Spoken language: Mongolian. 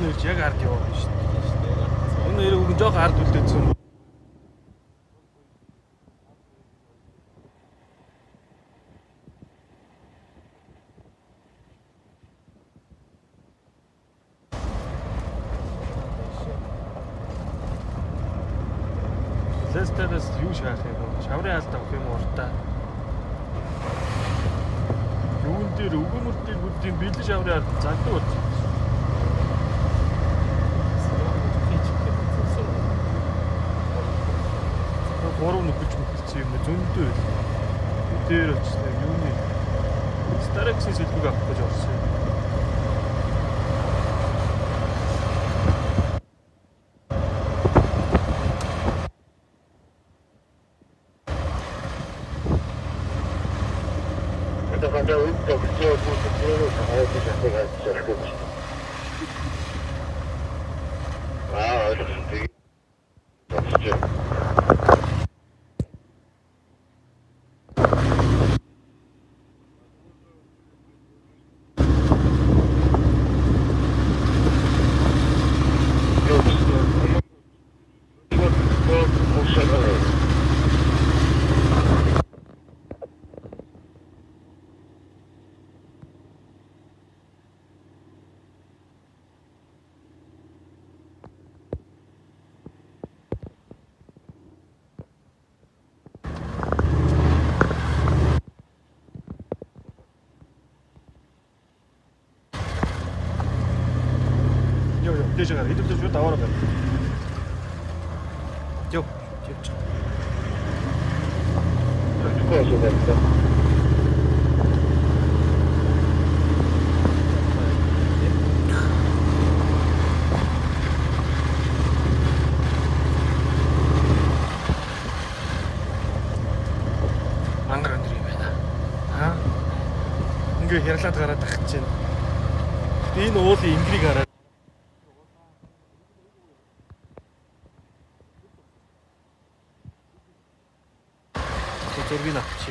энэ хоёр яг ард яваа шүү дээ. Энэ хоёрыг үгүй жоох ард үлдээсэн. Лестерээс юу шаах юм бэ? Шаврын алд авах юм уртаа. Юун дээр өгөөмөртний бүдгийн бэлэн шаврын алд загддаг болсон. Гурав нөхөж мөхөлцсөн юм зөндөө байл. Дээр очсон юуны Starbucks-ийн сэлбэг авах гэж орсон юм. Когда утка хотела будет делать, а это же опять зашкодить. Это ты. Вообще. Дэж байгаа. Идэвхтэй шууд аваараа байна. Йоо, явж. Коошо байна. Мангар өндөр юм байна. Ингээ хярлаад гараад тахчих чинь. Энэ уулын ингрийг хараад зургийг авчих.